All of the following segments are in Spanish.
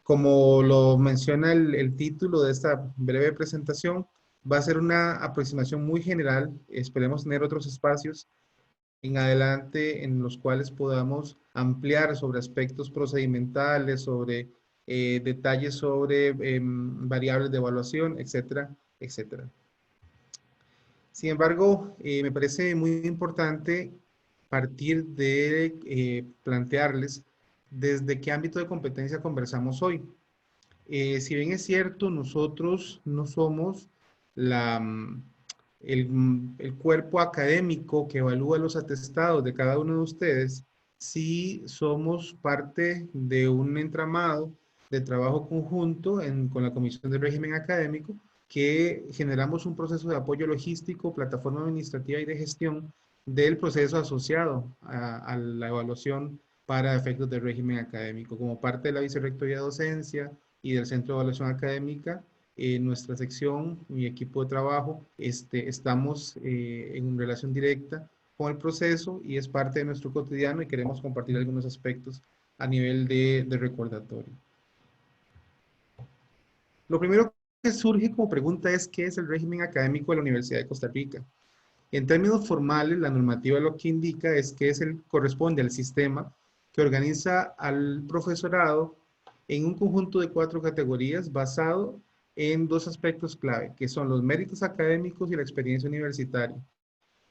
Como lo menciona el título de esta breve presentación, va a ser una aproximación muy general. Esperemos tener otros espacios en adelante en los cuales podamos ampliar sobre aspectos procedimentales, sobre detalles sobre variables de evaluación, etcétera, etcétera. Sin embargo, me parece muy importante partir de plantearles desde qué ámbito de competencia conversamos hoy. Si bien es cierto, nosotros no somos la, el cuerpo académico que evalúa los atestados de cada uno de ustedes, sí somos parte de un entramado de trabajo conjunto con la Comisión de Régimen Académico, que generamos un proceso de apoyo logístico, plataforma administrativa y de gestión del proceso asociado a la evaluación para efectos del régimen académico. Como parte de la Vicerrectoría de Docencia y del Centro de Evaluación Académica, en nuestra sección, mi equipo de trabajo, estamos en relación directa con el proceso y es parte de nuestro cotidiano y queremos compartir algunos aspectos a nivel de recordatorio. Lo primero que surge como pregunta es ¿qué es el régimen académico de la Universidad de Costa Rica? En términos formales, la normativa lo que indica es que corresponde al sistema que organiza al profesorado en un conjunto de 4 categorías basado en 2 aspectos clave, que son los méritos académicos y la experiencia universitaria.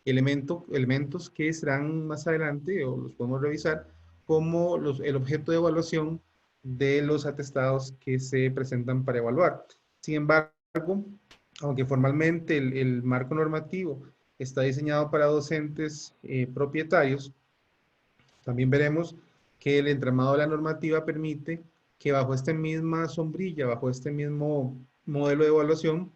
Elementos que serán más adelante, o los podemos revisar, como el objeto de evaluación de los atestados que se presentan para evaluar. Sin embargo, aunque formalmente el marco normativo está diseñado para docentes propietarios, también veremos que el entramado de la normativa permite que bajo esta misma sombrilla, bajo este mismo modelo de evaluación,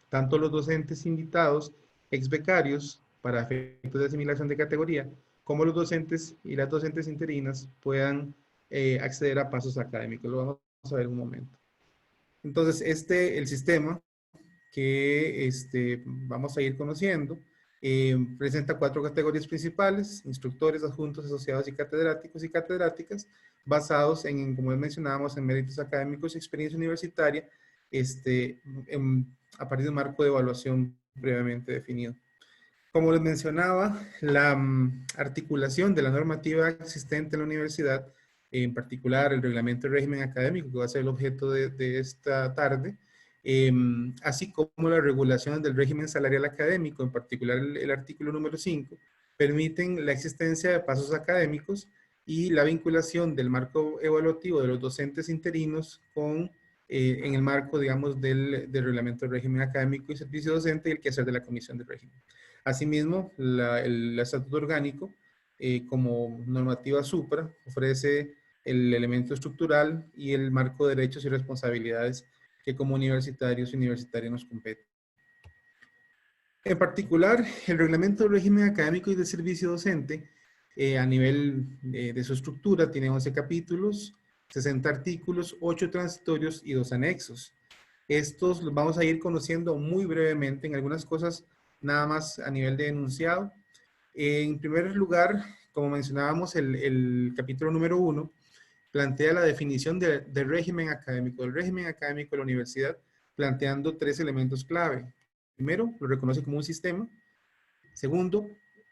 tanto los docentes invitados, ex becarios, para efectos de asimilación de categoría, como los docentes y las docentes interinas puedan acceder a pasos académicos. Lo vamos a ver en un momento. Entonces, el sistema que vamos a ir conociendo, presenta 4 categorías principales: instructores, adjuntos, asociados y catedráticas, basados como mencionábamos, en méritos académicos y experiencia universitaria, a partir de un marco de evaluación previamente definido. Como les mencionaba, la articulación de la normativa existente en la universidad, en particular el reglamento de régimen académico, que va a ser el objeto de esta tarde, así como las regulaciones del régimen salarial académico, en particular el artículo número 5, permiten la existencia de pasos académicos y la vinculación del marco evaluativo de los docentes interinos en el marco, digamos, del reglamento de régimen académico y servicio docente y el quehacer de la comisión de régimen. Asimismo, el estatuto orgánico, como normativa supra, ofrece el elemento estructural y el marco de derechos y responsabilidades que como universitarios y universitarias nos compete. En particular, el reglamento del régimen académico y de servicio docente, a nivel de su estructura, tiene 11 capítulos, 60 artículos, 8 transitorios y 2 anexos. Estos los vamos a ir conociendo muy brevemente, en algunas cosas nada más a nivel de enunciado. En primer lugar, como mencionábamos, el capítulo número 1 plantea la definición del régimen académico de la universidad, planteando 3 elementos clave. Primero, lo reconoce como un sistema. Segundo,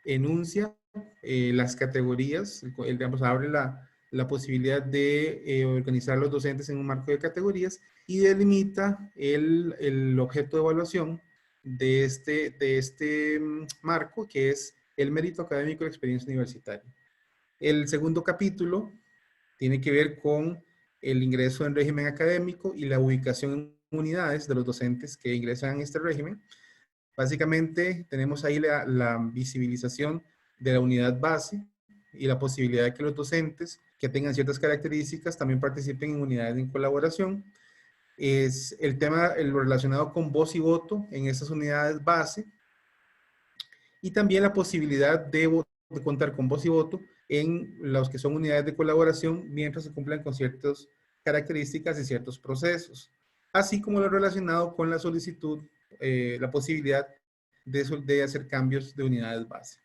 enuncia las categorías, digamos, abre la posibilidad de organizar los docentes en un marco de categorías y delimita el objeto de evaluación de este marco, que es el mérito académico y la experiencia universitaria. El segundo capítulo tiene que ver con el ingreso en régimen académico y la ubicación en unidades de los docentes que ingresan en este régimen. Básicamente tenemos ahí la visibilización de la unidad base y la posibilidad de que los docentes que tengan ciertas características también participen en unidades de colaboración. Es el tema lo relacionado con voz y voto en esas unidades base y también la posibilidad de contar con voz y voto en los que son unidades de colaboración mientras se cumplan con ciertas características y ciertos procesos, así como lo relacionado con la solicitud, la posibilidad de hacer cambios de unidades base.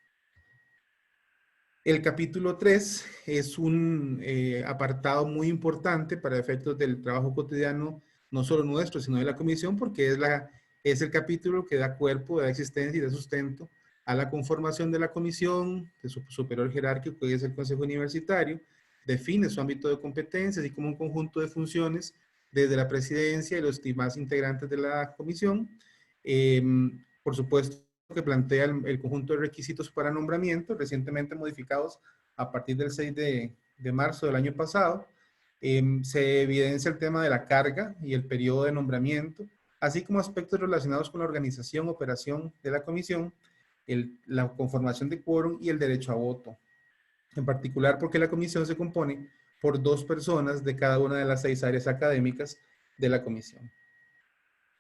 El capítulo 3 es un apartado muy importante para efectos del trabajo cotidiano, no solo nuestro, sino de la comisión, porque es el capítulo que da cuerpo, da existencia y da sustento a la conformación de la comisión, de su superior jerárquico, que es el Consejo Universitario, define su ámbito de competencia, así como un conjunto de funciones desde la presidencia y los demás integrantes de la comisión. Eh, por supuesto, que plantea el conjunto de requisitos para nombramiento, recientemente modificados a partir del 6 de marzo del año pasado. Se evidencia el tema de la carga y el periodo de nombramiento, así como aspectos relacionados con la organización, operación de la comisión, la conformación de quórum y el derecho a voto. En particular porque la comisión se compone por 2 personas de cada una de las 6 áreas académicas de la comisión.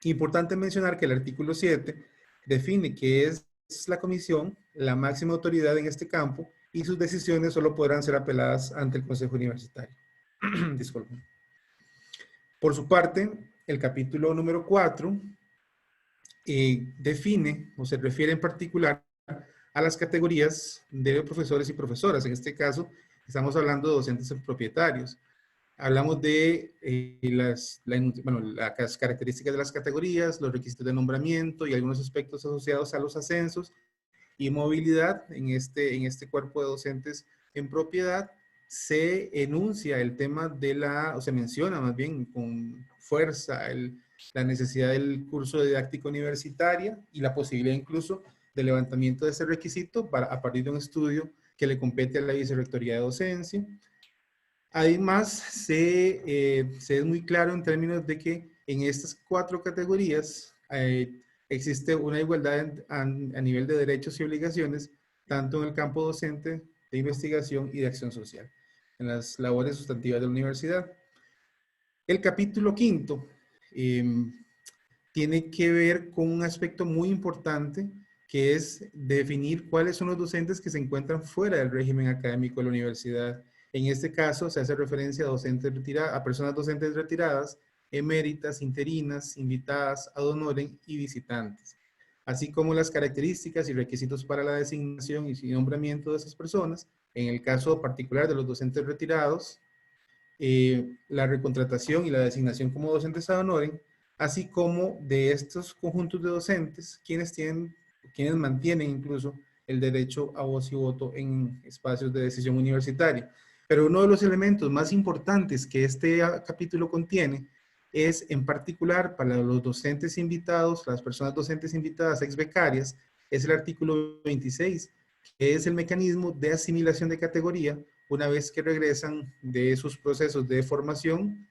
Importante mencionar que el artículo 7 define que es la comisión la máxima autoridad en este campo y sus decisiones solo podrán ser apeladas ante el Consejo Universitario. Disculpen. Por su parte, el capítulo número 4 define o se refiere en particular a las categorías de profesores y profesoras. En este caso, estamos hablando de docentes propietarios. Hablamos de las características de las categorías, los requisitos de nombramiento y algunos aspectos asociados a los ascensos y movilidad en este cuerpo de docentes en propiedad. Se enuncia el tema o se menciona más bien con fuerza la necesidad del curso de didáctica universitaria y la posibilidad incluso de levantamiento de ese requisito a partir de un estudio que le compete a la Vicerrectoría de Docencia. Además, se es muy claro en términos de que en estas 4 categorías existe una igualdad a nivel de derechos y obligaciones, tanto en el campo docente, de investigación y de acción social, en las labores sustantivas de la universidad. El capítulo 5 tiene que ver con un aspecto muy importante, que es definir cuáles son los docentes que se encuentran fuera del régimen académico de la universidad. En este caso, se hace referencia a personas docentes retiradas, eméritas, interinas, invitadas, ad honorem y visitantes, así como las características y requisitos para la designación y nombramiento de esas personas. En el caso particular de los docentes retirados, la recontratación y la designación como docentes ad honorem, así como de estos conjuntos de docentes, quienes mantienen incluso el derecho a voz y voto en espacios de decisión universitaria. Pero uno de los elementos más importantes que este capítulo contiene es, en particular, para los docentes invitados, las personas docentes invitadas ex becarias, es el artículo 26, que es el mecanismo de asimilación de categoría una vez que regresan de sus procesos de formación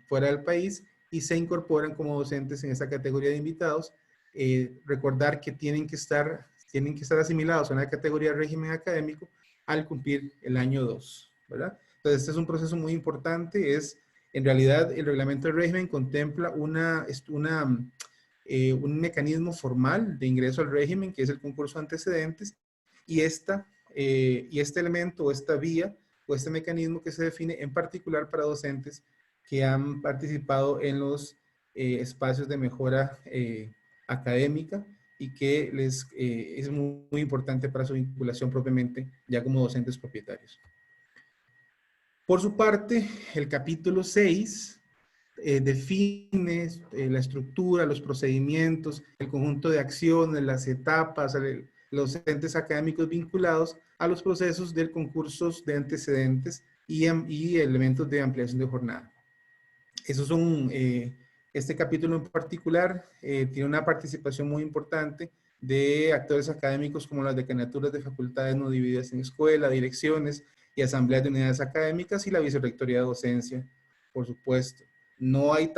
fuera del país y se incorporan como docentes en esta categoría de invitados. Recordar que tienen que estar asimilados a una categoría de régimen académico al cumplir el año 2, ¿verdad? Entonces, este es un proceso muy importante. En realidad, el reglamento del régimen contempla un mecanismo formal de ingreso al régimen, que es el concurso de antecedentes, y este elemento o esta vía o este mecanismo que se define en particular para docentes que han participado en los espacios de mejora académica y que es muy, muy importante para su vinculación propiamente ya como docentes propietarios. Por su parte, el capítulo 6 define la estructura, los procedimientos, el conjunto de acciones, las etapas, los entes académicos vinculados a los procesos del concursos de antecedentes y elementos de ampliación de jornada. Esos son, este capítulo en particular tiene una participación muy importante de actores académicos como las decanaturas de facultades no divididas en escuela, direcciones y asambleas de unidades académicas y la vicerrectoría de docencia, por supuesto. No hay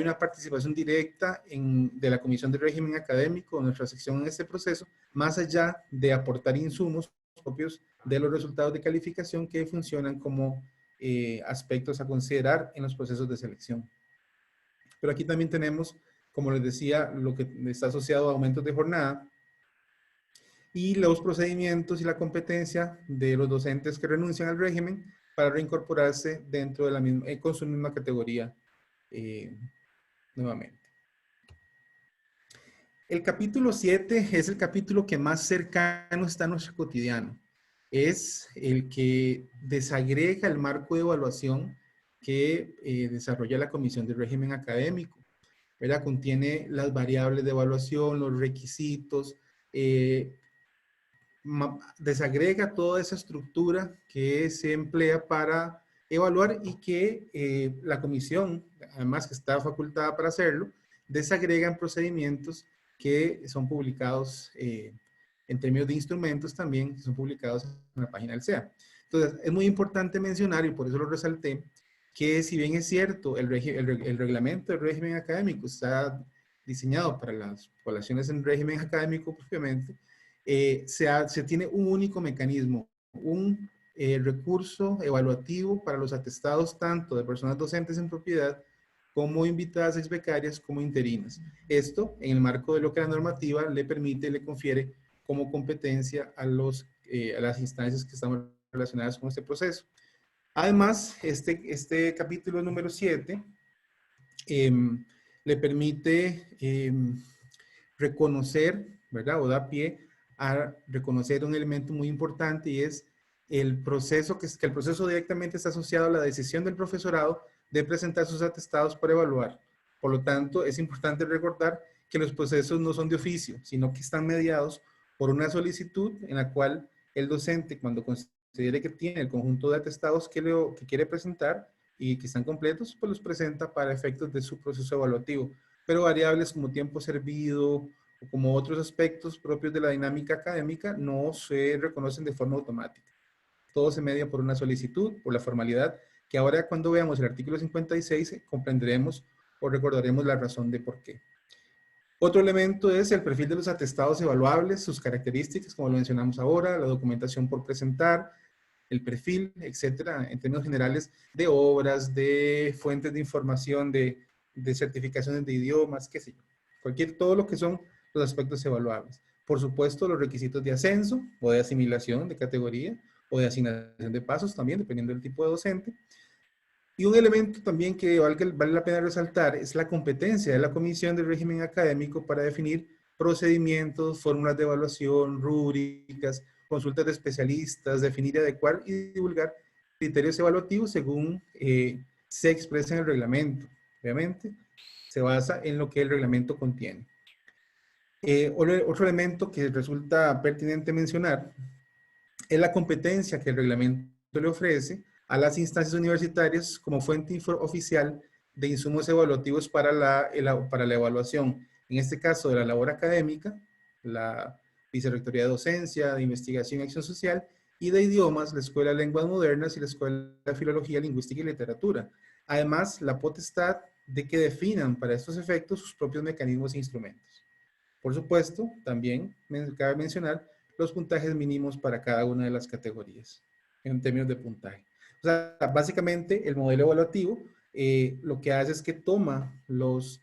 una participación directa de la Comisión de Régimen Académico, nuestra sección en este proceso, más allá de aportar insumos propios de los resultados de calificación que funcionan como aspectos a considerar en los procesos de selección. Pero aquí también tenemos, como les decía, lo que está asociado a aumentos de jornada y los procedimientos y la competencia de los docentes que renuncian al régimen para reincorporarse dentro de la misma, con su misma categoría nuevamente. El capítulo 7 es el capítulo que más cercano está a nuestro cotidiano. es el que desagrega el marco de evaluación que desarrolla la Comisión de Régimen Académico, ¿verdad? Contiene las variables de evaluación, los requisitos, eh, desagrega toda esa estructura que se emplea para evaluar y que la comisión, además que está facultada para hacerlo, desagrega en procedimientos que son publicados en términos de instrumentos también, que son publicados en la página del SEA. Entonces, es muy importante mencionar, y por eso lo resalté, que si bien es cierto, el reglamento del régimen académico está diseñado para las poblaciones en régimen académico propiamente, se tiene un único mecanismo, un recurso evaluativo para los atestados tanto de personas docentes en propiedad como invitadas ex becarias como interinas. Esto en el marco de lo que la normativa le permite y le confiere como competencia a las instancias que están relacionadas con este proceso. Además, este capítulo número 7 le permite reconocer, ¿verdad? O da pie a reconocer un elemento muy importante y es el proceso, que el proceso directamente está asociado a la decisión del profesorado de presentar sus atestados para evaluar. Por lo tanto, es importante recordar que los procesos no son de oficio, sino que están mediados por una solicitud en la cual el docente, cuando considere que tiene el conjunto de atestados que quiere presentar y que están completos, pues los presenta para efectos de su proceso evaluativo. Pero variables como tiempo servido o como otros aspectos propios de la dinámica académica no se reconocen de forma automática. Todo se media por una solicitud, por la formalidad, que ahora cuando veamos el artículo 56 comprenderemos o recordaremos la razón de por qué. Otro elemento es el perfil de los atestados evaluables, sus características, como lo mencionamos ahora, la documentación por presentar, el perfil, etcétera, en términos generales, de obras, de fuentes de información, de certificaciones de idiomas, qué sé yo. Todo lo que son los aspectos evaluables. Por supuesto, los requisitos de ascenso o de asimilación de categoría o de asignación de pasos también, dependiendo del tipo de docente. Y un elemento también que vale la pena resaltar es la competencia de la Comisión de Régimen Académico para definir procedimientos, fórmulas de evaluación, rúbricas, consultas de especialistas, definir, adecuar y divulgar criterios evaluativos según se expresa en el reglamento. Obviamente, se basa en lo que el reglamento contiene. Otro elemento que resulta pertinente mencionar es la competencia que el reglamento le ofrece a las instancias universitarias como fuente oficial de insumos evaluativos para la evaluación, en este caso de la labor académica, la Vicerrectoría de Docencia, de Investigación y Acción Social, y de idiomas, la Escuela de Lenguas Modernas y la Escuela de Filología, Lingüística y Literatura. Además, la potestad de que definan para estos efectos sus propios mecanismos e instrumentos. Por supuesto, también cabe mencionar los puntajes mínimos para cada una de las categorías en términos de puntaje. O sea, básicamente el modelo evaluativo lo que hace es que toma los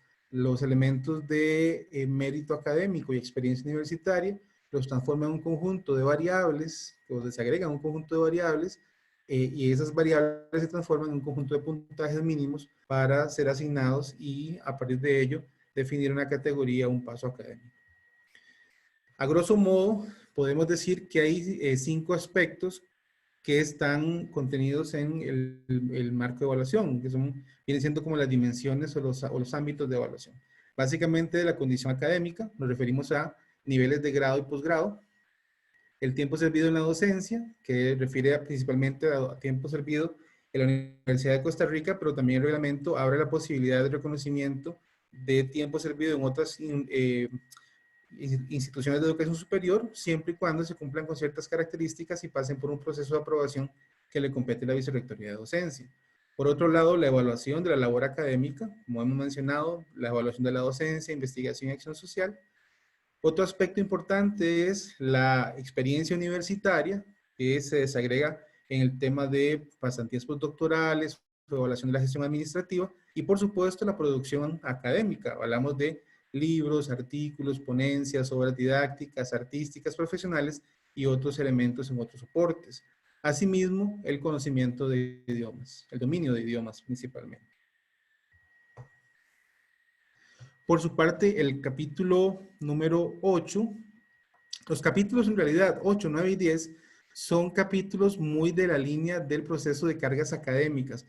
elementos de mérito académico y experiencia universitaria, los transforma en un conjunto de variables, los desagrega en un conjunto de variables y esas variables se transforman en un conjunto de puntajes mínimos para ser asignados y a partir de ello definir una categoría o un paso académico. A grosso modo, podemos decir que hay 5 aspectos que están contenidos en el marco de evaluación, que vienen siendo como las dimensiones o los ámbitos de evaluación. Básicamente, de la condición académica, nos referimos a niveles de grado y posgrado, el tiempo servido en la docencia, que refiere principalmente a tiempo servido en la Universidad de Costa Rica, pero también el reglamento abre la posibilidad de reconocimiento de tiempo servido en otras instituciones de educación superior, siempre y cuando se cumplan con ciertas características y pasen por un proceso de aprobación que le compete a la Vicerrectoría de Docencia. Por otro lado, la evaluación de la labor académica, como hemos mencionado, la evaluación de la docencia, investigación y acción social. Otro aspecto importante es la experiencia universitaria, que se desagrega en el tema de pasantías postdoctorales, evaluación de la gestión administrativa y, por supuesto, la producción académica. Hablamos de libros, artículos, ponencias, obras didácticas, artísticas, profesionales y otros elementos en otros soportes. Asimismo, el conocimiento de idiomas, el dominio de idiomas principalmente. Por su parte, el capítulo número 8, los capítulos en realidad 8, 9 y 10 son capítulos muy de la línea del proceso de cargas académicas.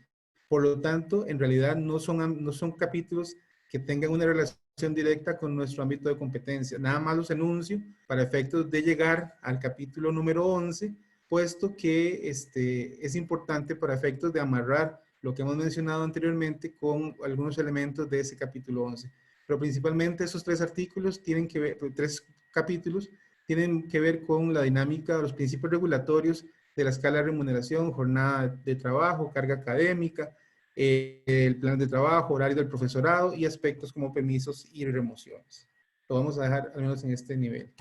Por lo tanto, en realidad no son capítulos que tengan una relación directa con nuestro ámbito de competencia. Nada más los enuncio para efectos de llegar al capítulo número 11, puesto que es importante para efectos de amarrar lo que hemos mencionado anteriormente con algunos elementos de ese capítulo 11. Pero principalmente esos tres artículos tienen que ver, tres capítulos tienen que ver con la dinámica, los principios regulatorios de la escala de remuneración, jornada de trabajo, carga académica, el plan de trabajo, horario del profesorado y aspectos como permisos y remociones. Lo vamos a dejar al menos en este nivel.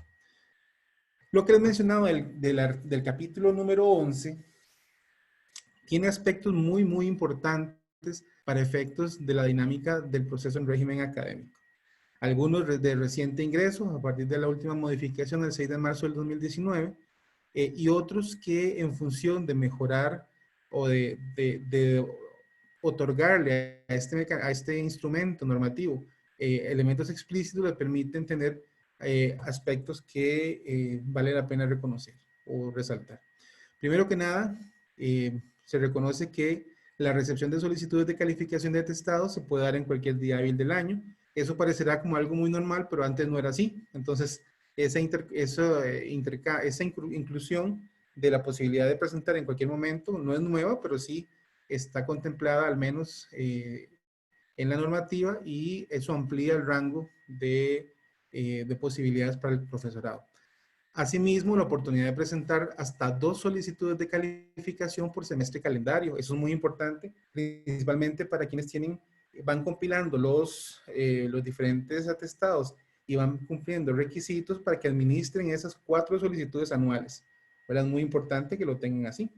Lo que les mencionaba del capítulo número 11 tiene aspectos muy, muy importantes para efectos de la dinámica del proceso en régimen académico. Algunos de reciente ingreso, a partir de la última modificación el 6 de marzo del 2019, y otros que en función de mejorar o de otorgarle a este instrumento normativo elementos explícitos le permiten tener aspectos que vale la pena reconocer o resaltar. Primero que nada, se reconoce que la recepción de solicitudes de calificación de atestado se puede dar en cualquier día hábil del año. Eso parecerá como algo muy normal, pero antes no era así. Entonces, esa inclusión de la posibilidad de presentar en cualquier momento no es nueva, pero sí está contemplada al menos en la normativa y eso amplía el rango de posibilidades para el profesorado. Asimismo, la oportunidad de presentar hasta 2 solicitudes de calificación por semestre calendario. Eso es muy importante, principalmente para quienes van compilando los diferentes atestados y van cumpliendo requisitos para que administren esas 4 solicitudes anuales. ¿Verdad? Es muy importante que lo tengan así.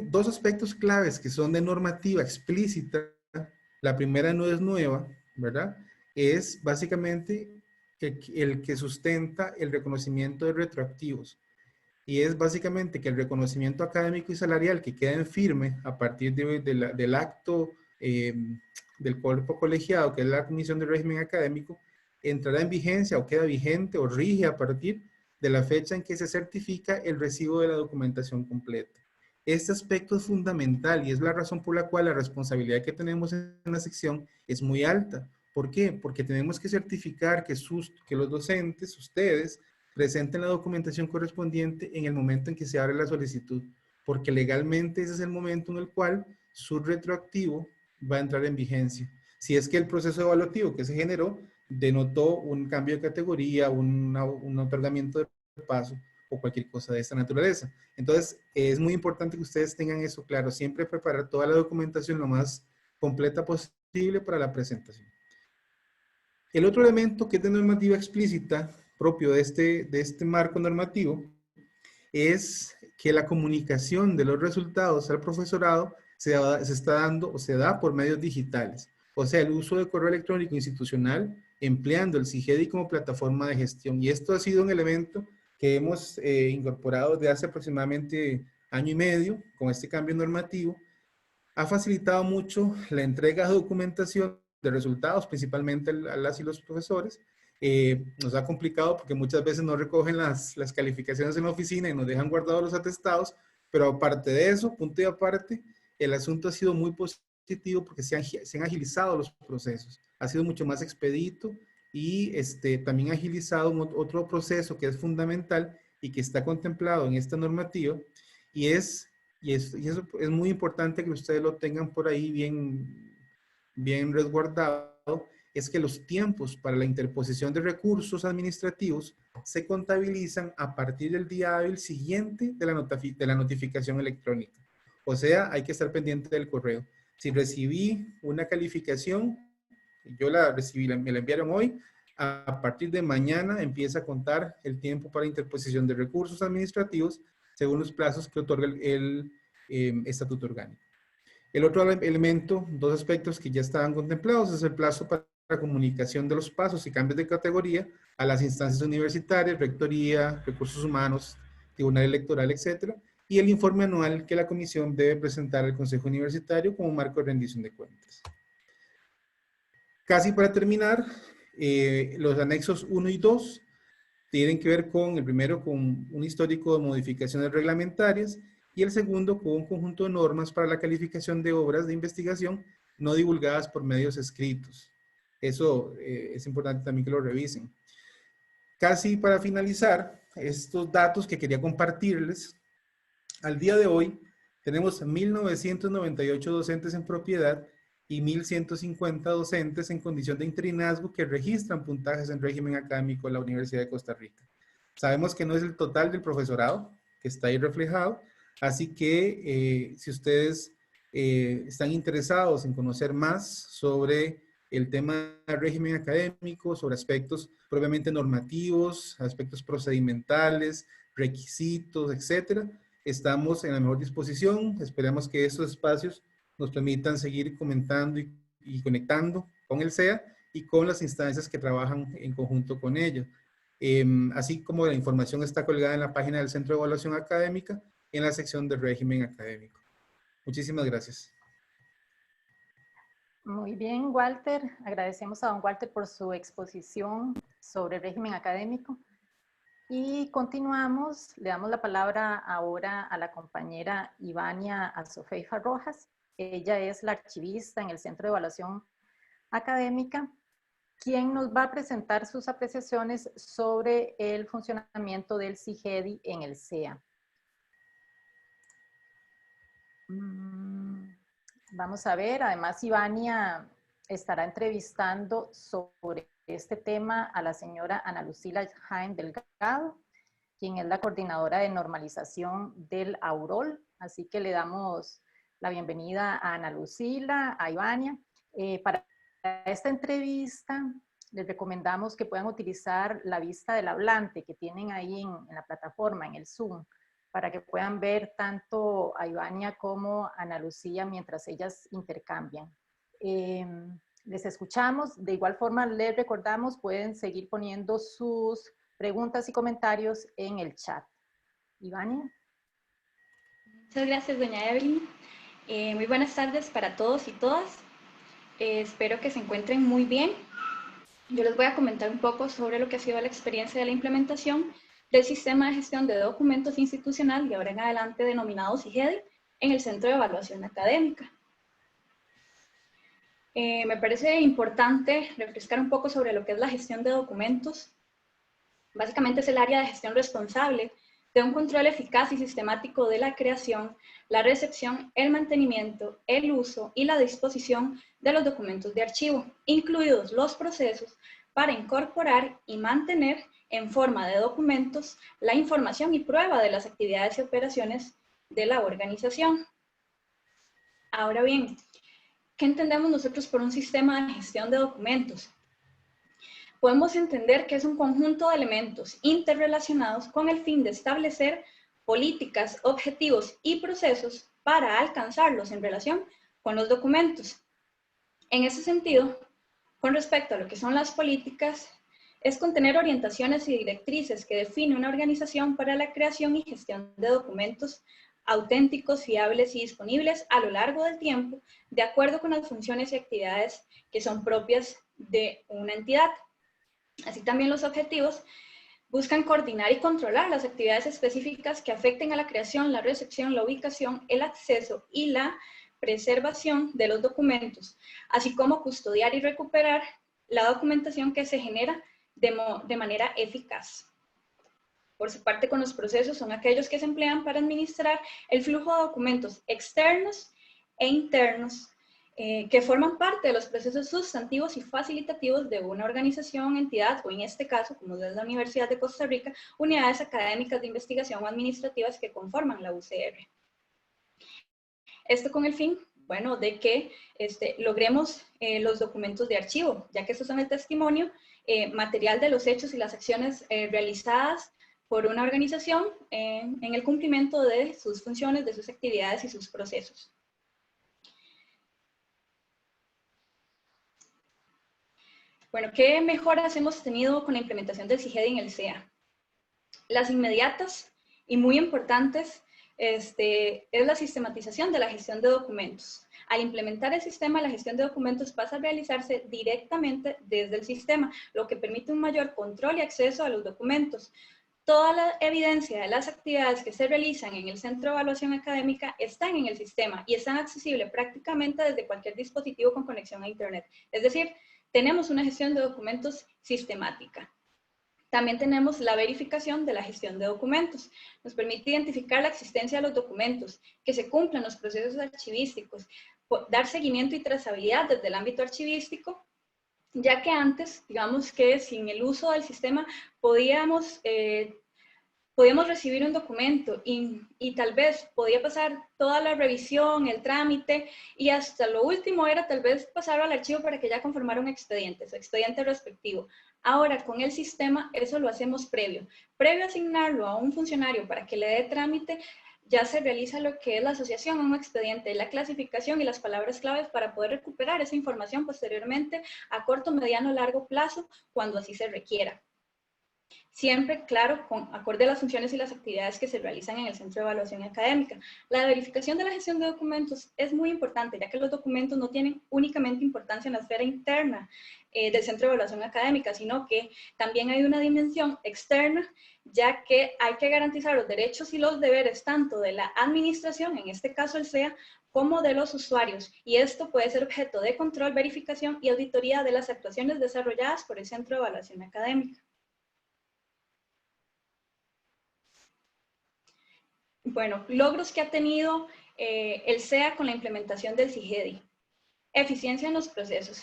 Dos aspectos claves que son de normativa explícita. La primera no es nueva, ¿verdad? Es básicamente el que sustenta el reconocimiento de retroactivos. Y es básicamente que el reconocimiento académico y salarial que queda en firme a partir del acto del cuerpo colegiado, que es la Comisión de Régimen Académico, entrará en vigencia o queda vigente o rige a partir de la fecha en que se certifica el recibo de la documentación completa. Este aspecto es fundamental y es la razón por la cual la responsabilidad que tenemos en la sección es muy alta. ¿Por qué? Porque tenemos que certificar que los docentes, ustedes, presenten la documentación correspondiente en el momento en que se abre la solicitud, porque legalmente ese es el momento en el cual su retroactivo va a entrar en vigencia. Si es que el proceso evaluativo que se generó denotó un cambio de categoría, un otorgamiento de paso o cualquier cosa de esta naturaleza. Entonces, es muy importante que ustedes tengan eso claro, siempre preparar toda la documentación lo más completa posible para la presentación. El otro elemento que es de normativa explícita, propio de este marco normativo, es que la comunicación de los resultados al profesorado se está dando o se da por medios digitales. O sea, el uso de correo electrónico institucional empleando el CIGEDI como plataforma de gestión. Y esto ha sido un elemento que hemos incorporado desde hace aproximadamente año y medio con este cambio normativo. Ha facilitado mucho la entrega de documentación de resultados, principalmente a las y los profesores. Nos ha complicado porque muchas veces no recogen las calificaciones en la oficina y nos dejan guardados los atestados, pero aparte de eso, punto y aparte, el asunto ha sido muy positivo porque se han agilizado los procesos, ha sido mucho más expedito y también ha agilizado otro proceso que es fundamental y que está contemplado en esta normativa y eso es muy importante que ustedes lo tengan por ahí bien resguardado, es que los tiempos para la interposición de recursos administrativos se contabilizan a partir del día hábil siguiente de la notificación electrónica. O sea, hay que estar pendiente del correo. Si recibí una calificación, yo la recibí, me la enviaron hoy, a partir de mañana empieza a contar el tiempo para interposición de recursos administrativos según los plazos que otorga el estatuto orgánico. El otro elemento, dos aspectos que ya estaban contemplados, es el plazo para la comunicación de los pasos y cambios de categoría a las instancias universitarias, rectoría, recursos humanos, tribunal electoral, etcétera, y el informe anual que la comisión debe presentar al Consejo Universitario como marco de rendición de cuentas. Casi para terminar, los anexos 1 y 2 tienen que ver con, el primero, con un histórico de modificaciones reglamentarias y el segundo con un conjunto de normas para la calificación de obras de investigación no divulgadas por medios escritos. Eso es importante también que lo revisen. Casi para finalizar, estos datos que quería compartirles, al día de hoy tenemos 1.998 docentes en propiedad y 1.150 docentes en condición de interinazgo que registran puntajes en régimen académico en la Universidad de Costa Rica. Sabemos que no es el total del profesorado que está ahí reflejado, así que si ustedes están interesados en conocer más sobre el tema del régimen académico, sobre aspectos propiamente normativos, aspectos procedimentales, requisitos, etcétera, estamos en la mejor disposición. Esperamos que estos espacios nos permitan seguir comentando y conectando con el SEA y con las instancias que trabajan en conjunto con ellos. Así como la información está colgada en la página del Centro de Evaluación Académica en la sección de régimen académico. Muchísimas gracias. Muy bien, Walter. Agradecemos a don Walter por su exposición sobre el régimen académico. Y continuamos, le damos la palabra ahora a la compañera Ivania Azofeifa Rojas. Ella es la archivista en el Centro de Evaluación Académica, quien nos va a presentar sus apreciaciones sobre el funcionamiento del CIGEDI en el SEA. Vamos a ver, además Ivania estará entrevistando sobre este tema a la señora Ana Lucila Jaén Delgado, quien es la coordinadora de normalización del AUROL. Así que le damos la bienvenida a Ana Lucila, a Ivania. Para esta entrevista les recomendamos que puedan utilizar la vista del hablante que tienen ahí en la plataforma, en el Zoom, para que puedan ver tanto a Ivania como a Ana Lucía mientras ellas intercambian. Les escuchamos. De igual forma, les recordamos, pueden seguir poniendo sus preguntas y comentarios en el chat. Ivania. Muchas gracias, doña Evelyn. Muy buenas tardes para todos y todas. Espero que se encuentren muy bien. Yo les voy a comentar un poco sobre lo que ha sido la experiencia de la implementación del Sistema de Gestión de Documentos Institucional, de ahora en adelante denominado CIGEDI, en el Centro de Evaluación Académica. Me parece importante refrescar un poco sobre lo que es la gestión de documentos. Básicamente es el área de gestión responsable de un control eficaz y sistemático de la creación, la recepción, el mantenimiento, el uso y la disposición de los documentos de archivo, incluidos los procesos para incorporar y mantener en forma de documentos la información y prueba de las actividades y operaciones de la organización. Ahora bien, ¿qué entendemos nosotros por un sistema de gestión de documentos? Podemos entender que es un conjunto de elementos interrelacionados con el fin de establecer políticas, objetivos y procesos para alcanzarlos en relación con los documentos. En ese sentido, con respecto a lo que son las políticas, es contener orientaciones y directrices que define una organización para la creación y gestión de documentos auténticos, fiables y disponibles a lo largo del tiempo, de acuerdo con las funciones y actividades que son propias de una entidad. Así también los objetivos buscan coordinar y controlar las actividades específicas que afecten a la creación, la recepción, la ubicación, el acceso y la preservación de los documentos, así como custodiar y recuperar la documentación que se genera de manera eficaz. Por su parte, con los procesos son aquellos que se emplean para administrar el flujo de documentos externos e internos que forman parte de los procesos sustantivos y facilitativos de una organización, entidad o en este caso, como es la Universidad de Costa Rica, unidades académicas de investigación o administrativas que conforman la UCR. Esto con el fin, bueno, de que logremos los documentos de archivo, ya que estos son el testimonio material de los hechos y las acciones realizadas por una organización en el cumplimiento de sus funciones, de sus actividades y sus procesos. Bueno, ¿qué mejoras hemos tenido con la implementación del CIGEDI en el SEA? Las inmediatas y muy importantes es la sistematización de la gestión de documentos. Al implementar el sistema, la gestión de documentos pasa a realizarse directamente desde el sistema, lo que permite un mayor control y acceso a los documentos. Toda la evidencia de las actividades que se realizan en el Centro de Evaluación Académica están en el sistema y están accesibles prácticamente desde cualquier dispositivo con conexión a Internet. Es decir, tenemos una gestión de documentos sistemática. También tenemos la verificación de la gestión de documentos. Nos permite identificar la existencia de los documentos, que se cumplan los procesos archivísticos, dar seguimiento y trazabilidad desde el ámbito archivístico, ya que antes, digamos que sin el uso del sistema, podíamos recibir un documento y tal vez podía pasar toda la revisión, el trámite, y hasta lo último era tal vez pasarlo al archivo para que ya conformara un expediente, su expediente respectivo. Ahora, con el sistema, eso lo hacemos previo. Previo a asignarlo a un funcionario para que le dé trámite, ya se realiza lo que es la asociación a un expediente, la clasificación y las palabras claves para poder recuperar esa información posteriormente a corto, mediano, largo plazo, cuando así se requiera. Siempre, claro, acorde a las funciones y las actividades que se realizan en el Centro de Evaluación Académica. La verificación de la gestión de documentos es muy importante, ya que los documentos no tienen únicamente importancia en la esfera interna del Centro de Evaluación Académica, sino que también hay una dimensión externa, ya que hay que garantizar los derechos y los deberes tanto de la administración, en este caso el SEA, como de los usuarios, y esto puede ser objeto de control, verificación y auditoría de las actuaciones desarrolladas por el Centro de Evaluación Académica. Bueno, logros que ha tenido el SEA con la implementación del CIGEDI. Eficiencia en los procesos.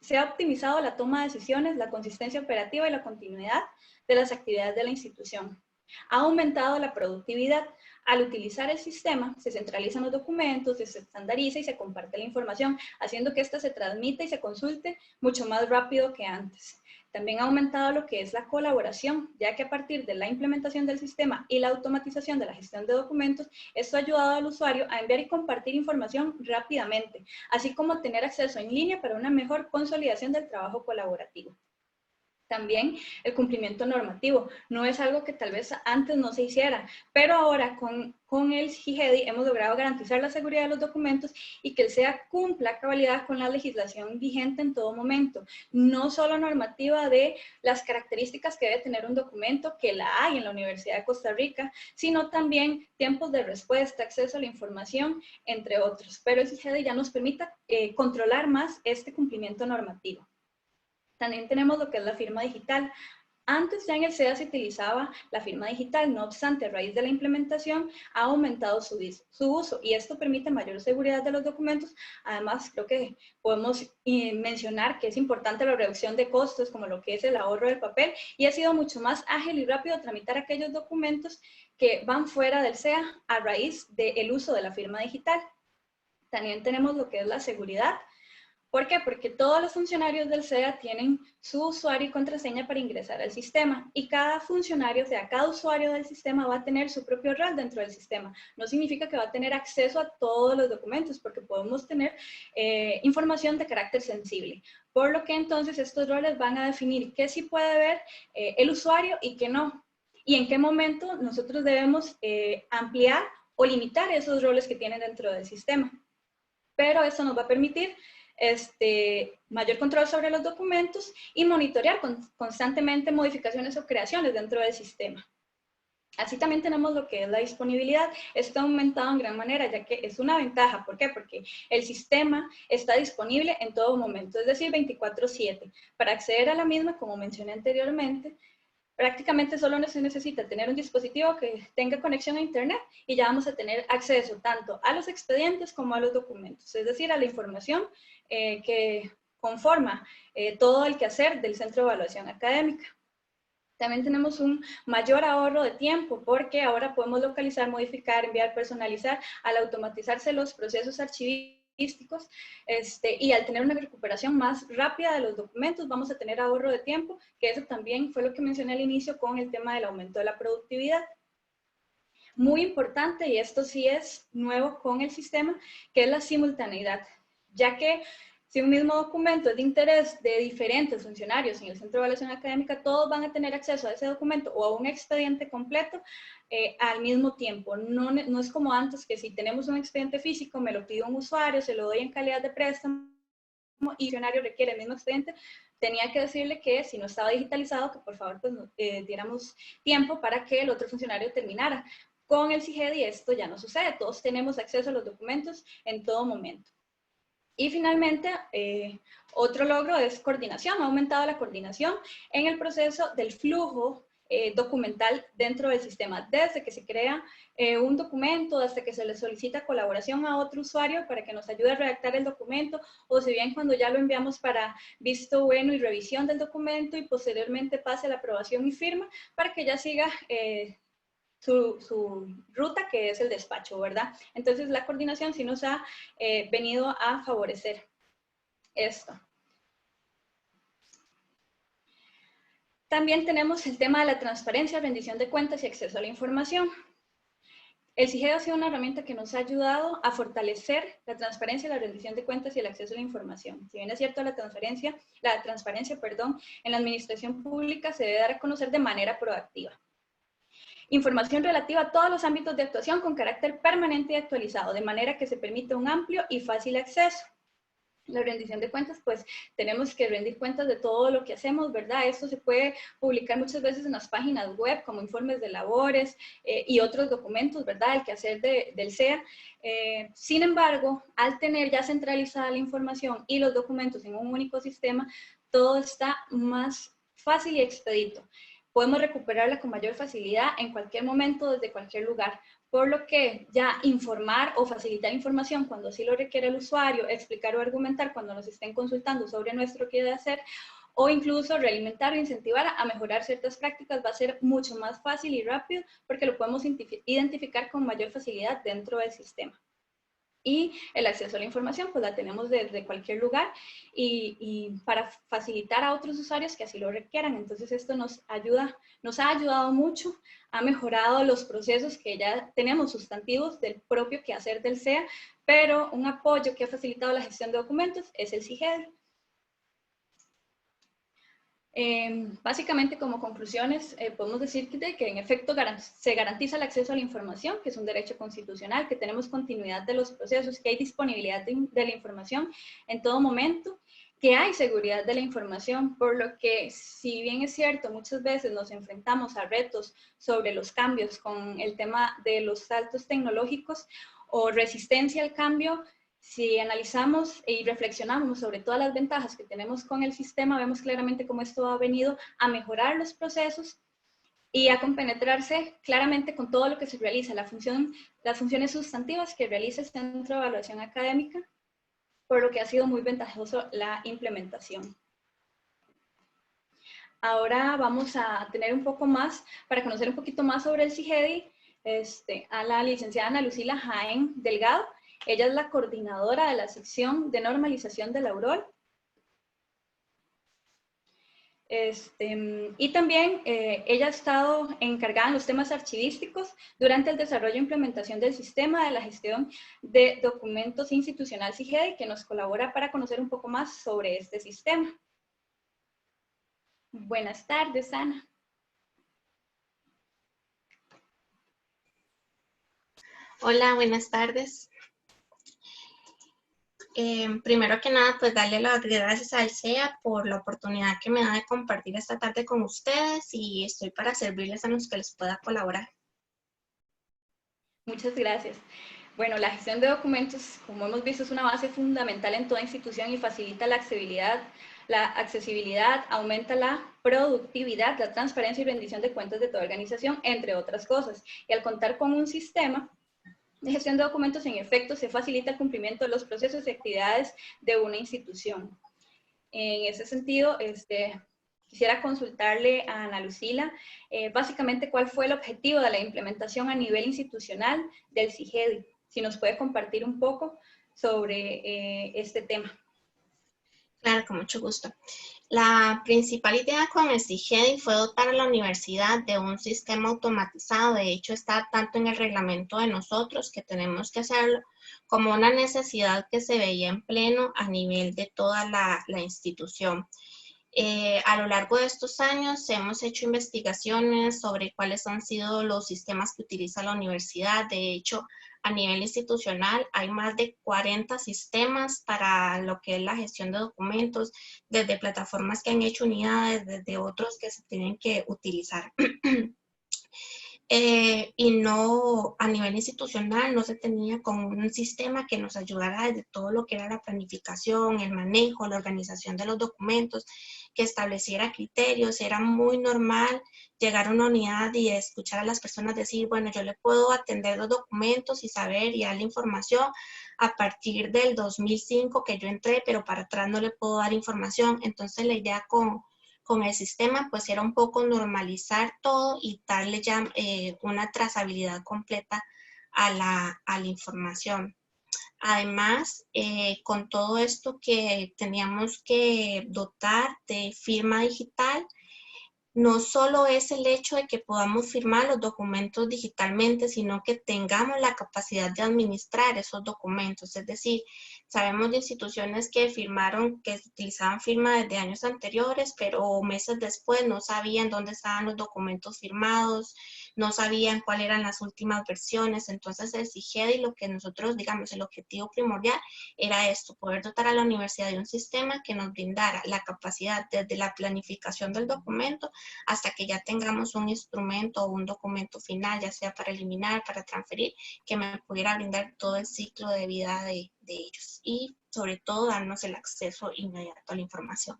Se ha optimizado la toma de decisiones, la consistencia operativa y la continuidad de las actividades de la institución. Ha aumentado la productividad. Al utilizar el sistema, se centralizan los documentos, se estandariza y se comparte la información, haciendo que ésta se transmita y se consulte mucho más rápido que antes. También ha aumentado lo que es la colaboración, ya que a partir de la implementación del sistema y la automatización de la gestión de documentos, esto ha ayudado al usuario a enviar y compartir información rápidamente, así como tener acceso en línea para una mejor consolidación del trabajo colaborativo. También el cumplimiento normativo. No es algo que tal vez antes no se hiciera, pero ahora con el CIGEDI hemos logrado garantizar la seguridad de los documentos y que el SEA cumpla a cabalidad con la legislación vigente en todo momento. No solo normativa de las características que debe tener un documento, que la hay en la Universidad de Costa Rica, sino también tiempos de respuesta, acceso a la información, entre otros. Pero el CIGEDI ya nos permite controlar más este cumplimiento normativo. También tenemos lo que es la firma digital. Antes ya en el SEA se utilizaba la firma digital, no obstante, a raíz de la implementación ha aumentado su uso y esto permite mayor seguridad de los documentos. Además, creo que podemos mencionar que es importante la reducción de costos, como lo que es el ahorro del papel, y ha sido mucho más ágil y rápido tramitar aquellos documentos que van fuera del SEA a raíz del uso de la firma digital. También tenemos lo que es la seguridad. ¿Por qué? Porque todos los funcionarios del SEA tienen su usuario y contraseña para ingresar al sistema y cada funcionario, o sea, cada usuario del sistema va a tener su propio rol dentro del sistema. No significa que va a tener acceso a todos los documentos porque podemos tener información de carácter sensible. Por lo que entonces estos roles van a definir qué sí puede ver el usuario y qué no. Y en qué momento nosotros debemos ampliar o limitar esos roles que tienen dentro del sistema. Pero eso nos va a permitir mayor control sobre los documentos y monitorear constantemente modificaciones o creaciones dentro del sistema. Así también tenemos lo que es la disponibilidad. Esto ha aumentado en gran manera, ya que es una ventaja. ¿Por qué? Porque el sistema está disponible en todo momento, es decir, 24/7. Para acceder a la misma, como mencioné anteriormente, prácticamente solo se necesita tener un dispositivo que tenga conexión a Internet y ya vamos a tener acceso tanto a los expedientes como a los documentos, es decir, a la información que conforma todo el quehacer del Centro de Evaluación Académica. También tenemos un mayor ahorro de tiempo porque ahora podemos localizar, modificar, enviar, personalizar al automatizarse los procesos archivísticos y al tener una recuperación más rápida de los documentos vamos a tener ahorro de tiempo, que eso también fue lo que mencioné al inicio con el tema del aumento de la productividad. Muy importante, y esto sí es nuevo con el sistema, que es la simultaneidad, ya que Si un mismo documento es de interés de diferentes funcionarios en el Centro de Evaluación Académica, todos van a tener acceso a ese documento o a un expediente completo al mismo tiempo. No es como antes, que si tenemos un expediente físico, me lo pide un usuario, se lo doy en calidad de préstamo y el funcionario requiere el mismo expediente, tenía que decirle que si no estaba digitalizado, que por favor pues, diéramos tiempo para que el otro funcionario terminara. Con el CIGEDI esto ya no sucede, todos tenemos acceso a los documentos en todo momento. Y finalmente, otro logro es coordinación. Ha aumentado la coordinación en el proceso del flujo documental dentro del sistema, desde que se crea un documento, hasta que se le solicita colaboración a otro usuario para que nos ayude a redactar el documento, o si bien cuando ya lo enviamos para visto bueno y revisión del documento y posteriormente pase la aprobación y firma para que ya siga su ruta, que es el despacho, ¿verdad? Entonces la coordinación sí nos ha venido a favorecer esto. También tenemos el tema de la transparencia, rendición de cuentas y acceso a la información. El CIGEDI ha sido una herramienta que nos ha ayudado a fortalecer la transparencia, la rendición de cuentas y el acceso a la información. Si bien es cierto, la transparencia, en la administración pública se debe dar a conocer de manera proactiva. Información relativa a todos los ámbitos de actuación con carácter permanente y actualizado, de manera que se permite un amplio y fácil acceso. La rendición de cuentas, pues tenemos que rendir cuentas de todo lo que hacemos, ¿verdad? Esto se puede publicar muchas veces en las páginas web, como informes de labores y otros documentos, ¿verdad? El quehacer del SEA. Sin embargo, al tener ya centralizada la información y los documentos en un único sistema, todo está más fácil y expedito. Podemos recuperarla con mayor facilidad en cualquier momento, desde cualquier lugar. Por lo que ya informar o facilitar información cuando así lo requiere el usuario, explicar o argumentar cuando nos estén consultando sobre nuestro qué de hacer, o incluso realimentar o incentivar a mejorar ciertas prácticas, va a ser mucho más fácil y rápido porque lo podemos identificar con mayor facilidad dentro del sistema. Y el acceso a la información, pues la tenemos desde cualquier lugar y para facilitar a otros usuarios que así lo requieran. Entonces esto nos ha ayudado mucho, ha mejorado los procesos que ya tenemos sustantivos del propio quehacer del SEA, pero un apoyo que ha facilitado la gestión de documentos es el CIGEDI. Básicamente, como conclusiones, podemos decir que en efecto se garantiza el acceso a la información, que es un derecho constitucional, que tenemos continuidad de los procesos, que hay disponibilidad de la información en todo momento, que hay seguridad de la información, por lo que, si bien es cierto, muchas veces nos enfrentamos a retos sobre los cambios con el tema de los saltos tecnológicos o resistencia al cambio. Si analizamos y reflexionamos sobre todas las ventajas que tenemos con el sistema, vemos claramente cómo esto ha venido a mejorar los procesos y a compenetrarse claramente con todo lo que se realiza, las funciones sustantivas que realiza el Centro de Evaluación Académica, por lo que ha sido muy ventajoso la implementación. Ahora vamos a tener un poco más, para conocer un poquito más sobre el CIGEDI, a la licenciada Ana Lucila Jaén Delgado. Ella es la coordinadora de la sección de normalización de la UROL. Y también ella ha estado encargada en los temas archivísticos durante el desarrollo e implementación del sistema de la gestión de documentos institucional CIGEDI, que nos colabora para conocer un poco más sobre este sistema. Buenas tardes, Ana. Hola, buenas tardes. Primero que nada, pues darle las gracias al SEA por la oportunidad que me da de compartir esta tarde con ustedes y estoy para servirles a los que les pueda colaborar. Muchas gracias. Bueno, la gestión de documentos, como hemos visto, es una base fundamental en toda institución y facilita la accesibilidad, aumenta la productividad, la transparencia y rendición de cuentas de toda organización, entre otras cosas. Y al contar con un sistema de gestión de documentos, en efecto, se facilita el cumplimiento de los procesos y actividades de una institución. En ese sentido, quisiera consultarle a Ana Lucila, básicamente, ¿cuál fue el objetivo de la implementación a nivel institucional del CIGEDI? Si nos puede compartir un poco sobre este tema. Claro, con mucho gusto. La principal idea con el CIGEDI fue dotar a la universidad de un sistema automatizado. De hecho, está tanto en el reglamento de nosotros que tenemos que hacerlo, como una necesidad que se veía en pleno a nivel de toda la institución. A lo largo de estos años hemos hecho investigaciones sobre cuáles han sido los sistemas que utiliza la universidad. De hecho, a nivel institucional hay más de 40 sistemas para lo que es la gestión de documentos, desde plataformas que han hecho unidades, desde otros que se tienen que utilizar. Y no, a nivel institucional no se tenía como un sistema que nos ayudara desde todo lo que era la planificación, el manejo, la organización de los documentos, que estableciera criterios. Era muy normal llegar a una unidad y escuchar a las personas decir, bueno, yo le puedo atender los documentos y saber y dar la información a partir del 2005 que yo entré, pero para atrás no le puedo dar información. Entonces la idea con el sistema pues era un poco normalizar todo y darle ya una trazabilidad completa a la información. Además, con todo esto que teníamos que dotar de firma digital, no solo es el hecho de que podamos firmar los documentos digitalmente, sino que tengamos la capacidad de administrar esos documentos. Es decir, sabemos de instituciones que firmaron, que utilizaban firma desde años anteriores, pero meses después no sabían dónde estaban los documentos firmados, no sabían cuáles eran las últimas versiones. Entonces el CIGEDI, lo que nosotros, digamos, el objetivo primordial era esto, poder dotar a la universidad de un sistema que nos brindara la capacidad desde la planificación del documento hasta que ya tengamos un instrumento o un documento final, ya sea para eliminar, para transferir, que me pudiera brindar todo el ciclo de vida de ellos y sobre todo darnos el acceso inmediato a la información.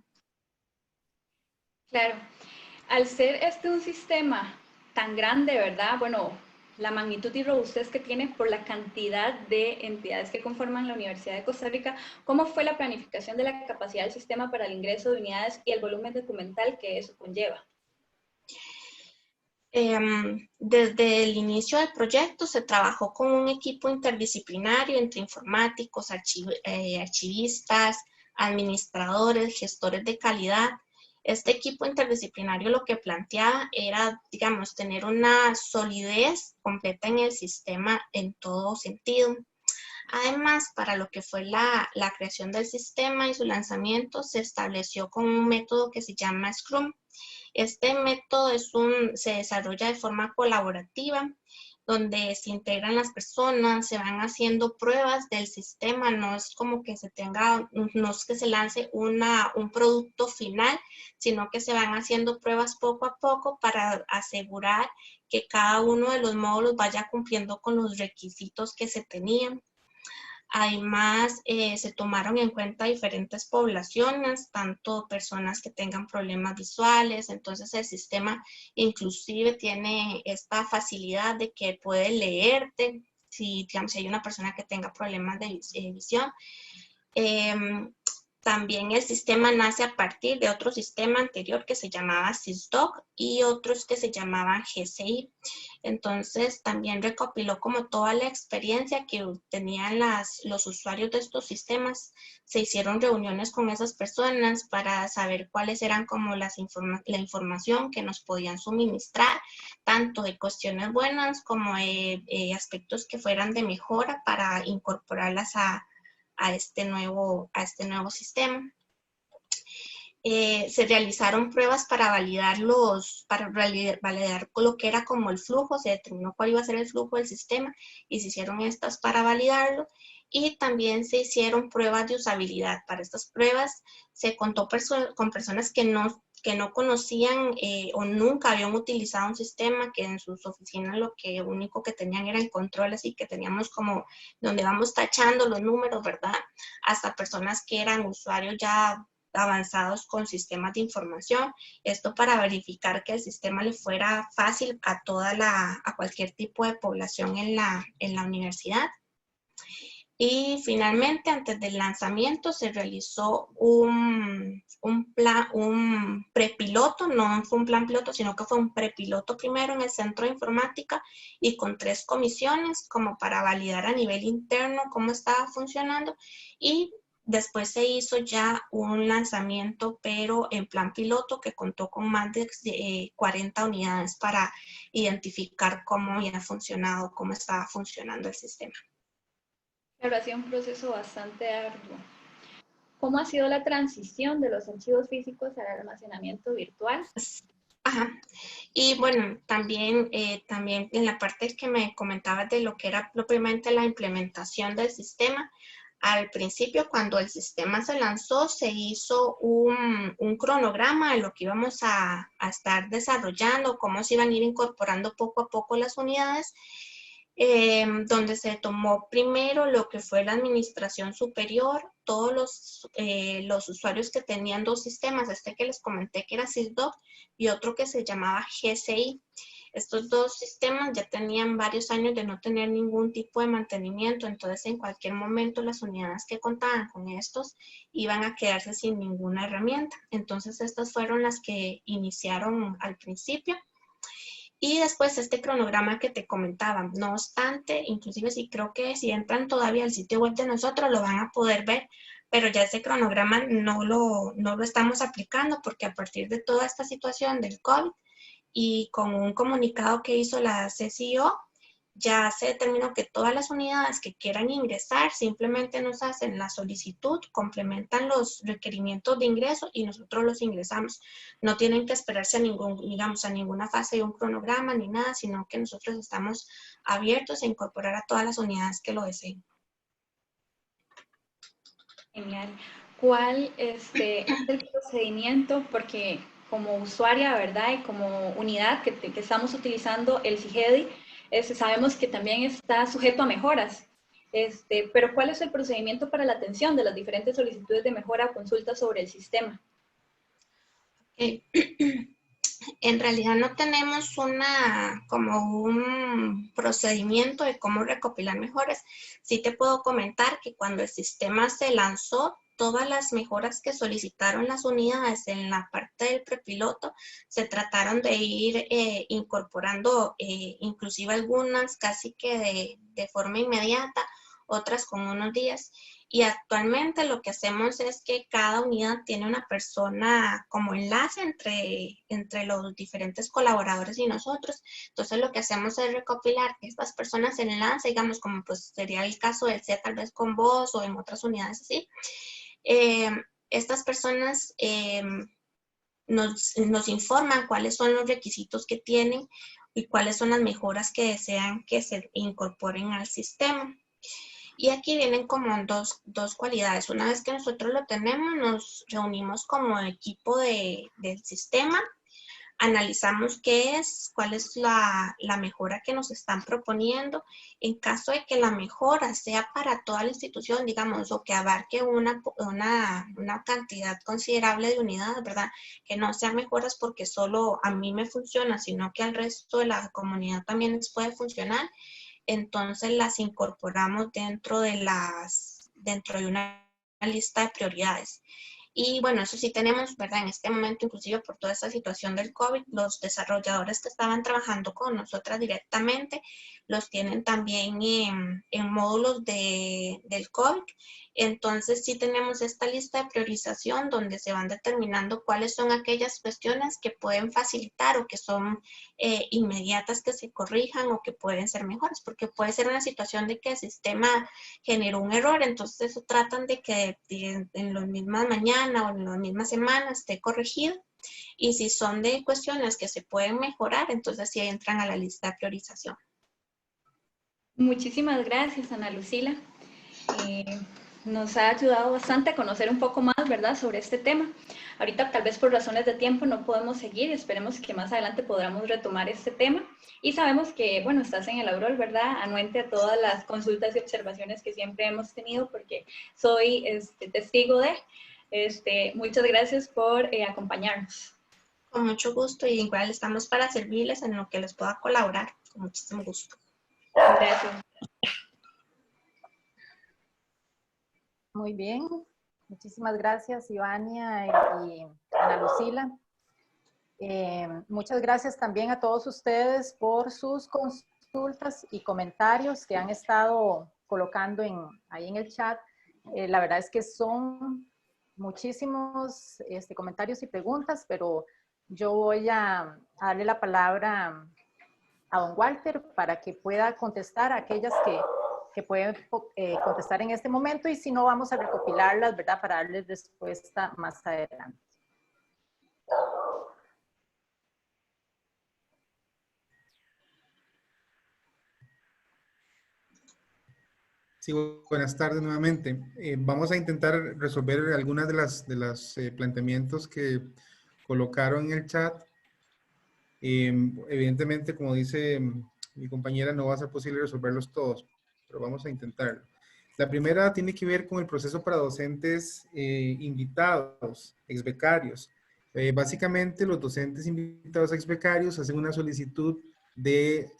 Claro, al ser un sistema tan grande, ¿verdad? Bueno, la magnitud y robustez que tiene por la cantidad de entidades que conforman la Universidad de Costa Rica, ¿cómo fue la planificación de la capacidad del sistema para el ingreso de unidades y el volumen documental que eso conlleva? Desde el inicio del proyecto se trabajó con un equipo interdisciplinario entre informáticos, archivistas, administradores, gestores de calidad. Este equipo interdisciplinario lo que planteaba era, digamos, tener una solidez completa en el sistema en todo sentido. Además, para lo que fue la creación del sistema y su lanzamiento, se estableció con un método que se llama Scrum. Este método se desarrolla de forma colaborativa, donde se integran las personas, se van haciendo pruebas del sistema, no es como que no es que se lance un producto final, sino que se van haciendo pruebas poco a poco para asegurar que cada uno de los módulos vaya cumpliendo con los requisitos que se tenían. Además, se tomaron en cuenta diferentes poblaciones, tanto personas que tengan problemas visuales. Entonces el sistema inclusive tiene esta facilidad de que puede leerte si, digamos, si hay una persona que tenga problemas de visión. También el sistema nace a partir de otro sistema anterior que se llamaba SysDoc y otros que se llamaban GCI. Entonces también recopiló como toda la experiencia que tenían los usuarios de estos sistemas. Se hicieron reuniones con esas personas para saber cuáles eran como la información que nos podían suministrar, tanto de cuestiones buenas como aspectos que fueran de mejora para incorporarlas a este nuevo sistema. Se realizaron pruebas para validar lo que era como el flujo, se determinó cuál iba a ser el flujo del sistema y se hicieron estas para validarlo, y también se hicieron pruebas de usabilidad. Para estas pruebas se contó con personas que no conocían o nunca habían utilizado un sistema, que en sus oficinas lo único que tenían eran controles y que teníamos como donde vamos tachando los números, ¿verdad? Hasta personas que eran usuarios ya avanzados con sistemas de información. Esto para verificar que el sistema le fuera fácil a cualquier tipo de población en la universidad. Y finalmente, antes del lanzamiento, se realizó un prepiloto, no fue un plan piloto, sino que fue un prepiloto primero en el Centro de Informática y con 3 comisiones como para validar a nivel interno cómo estaba funcionando, y Después se hizo ya un lanzamiento, pero en plan piloto, que contó con más de 40 unidades para identificar cómo había funcionado, cómo estaba funcionando el sistema. Claro, ha sido un proceso bastante arduo. ¿Cómo ha sido la transición de los archivos físicos al almacenamiento virtual? Ajá. Y bueno, también en la parte que me comentabas de lo que era propiamente la implementación del sistema, al principio cuando el sistema se lanzó se hizo un cronograma de lo que íbamos a estar desarrollando, cómo se iban a ir incorporando poco a poco las unidades, donde se tomó primero lo que fue la administración superior, todos los usuarios que tenían dos sistemas, este que les comenté que era SysDoc y otro que se llamaba GCI. Estos dos sistemas ya tenían varios años de no tener ningún tipo de mantenimiento, entonces en cualquier momento las unidades que contaban con estos iban a quedarse sin ninguna herramienta. Entonces estas fueron las que iniciaron al principio. Y después este cronograma que te comentaba, no obstante, inclusive sí creo que si entran todavía al sitio web de nosotros lo van a poder ver, pero ya ese cronograma no lo estamos aplicando porque a partir de toda esta situación del COVID y con un comunicado que hizo la CCO, ya se determinó que todas las unidades que quieran ingresar simplemente nos hacen la solicitud, complementan los requerimientos de ingreso y nosotros los ingresamos. No tienen que esperarse a a ninguna fase de un cronograma ni nada, sino que nosotros estamos abiertos a incorporar a todas las unidades que lo deseen. Genial. ¿Cuál es el procedimiento? Porque como usuaria, ¿verdad? Y como unidad que estamos utilizando el CIGEDI, sabemos que también está sujeto a mejoras. Pero ¿cuál es el procedimiento para la atención de las diferentes solicitudes de mejora o consultas sobre el sistema? En realidad no tenemos como un procedimiento de cómo recopilar mejoras. Sí te puedo comentar que cuando el sistema se lanzó, todas las mejoras que solicitaron las unidades en la parte del prepiloto se trataron de ir incorporando, inclusive algunas casi que de forma inmediata, otras con unos días. Y actualmente lo que hacemos es que cada unidad tiene una persona como enlace entre los diferentes colaboradores y nosotros. Entonces lo que hacemos es recopilar que estas personas enlace, digamos como pues sería el caso del C tal vez con vos o en otras unidades así. Estas personas nos informan cuáles son los requisitos que tienen y cuáles son las mejoras que desean que se incorporen al sistema. Y aquí vienen como dos cualidades. Una vez que nosotros lo tenemos, nos reunimos como equipo del sistema, analizamos qué es, cuál es la mejora que nos están proponiendo. En caso de que la mejora sea para toda la institución, digamos, o que abarque una cantidad considerable de unidades, ¿verdad? Que no sean mejoras porque solo a mí me funciona, sino que al resto de la comunidad también les puede funcionar. Entonces las incorporamos dentro de una lista de prioridades. Y bueno, eso sí tenemos, ¿verdad? En este momento, inclusive por toda esta situación del COVID, los desarrolladores que estaban trabajando con nosotras directamente, los tienen también en módulos del COVID. Entonces sí tenemos esta lista de priorización donde se van determinando cuáles son aquellas cuestiones que pueden facilitar o que son inmediatas que se corrijan o que pueden ser mejores, porque puede ser una situación de que el sistema generó un error, entonces eso tratan de que en las mismas mañanas o en las mismas semanas esté corregido. Y si son de cuestiones que se pueden mejorar, entonces sí entran a la lista de priorización. Muchísimas gracias, Ana Lucila. Nos ha ayudado bastante a conocer un poco más, ¿verdad?, sobre este tema. Ahorita, tal vez por razones de tiempo, no podemos seguir. Esperemos que más adelante podamos retomar este tema. Y sabemos que, bueno, estás en el Aurol, ¿verdad?, anuente a todas las consultas y observaciones que siempre hemos tenido, porque soy testigo de. Muchas gracias por acompañarnos. Con mucho gusto, y igual estamos para servirles en lo que les pueda colaborar. Con muchísimo gusto. Gracias. Muy bien, muchísimas gracias Ivania y Ana Lucila. Muchas gracias también a todos ustedes por sus consultas y comentarios que han estado colocando ahí en el chat. La verdad es que son muchísimos comentarios y preguntas, pero yo voy a darle la palabra a don Walter para que pueda contestar a aquellas que pueden contestar en este momento, y si no, vamos a recopilarlas, ¿verdad?, para darles respuesta más adelante. Sí, buenas tardes nuevamente. Vamos a intentar resolver algunas de los planteamientos que colocaron en el chat. Evidentemente, como dice mi compañera, no va a ser posible resolverlos todos, pero vamos a intentarlo. La primera tiene que ver con el proceso para docentes invitados, exbecarios. Básicamente, los docentes invitados exbecarios hacen una solicitud de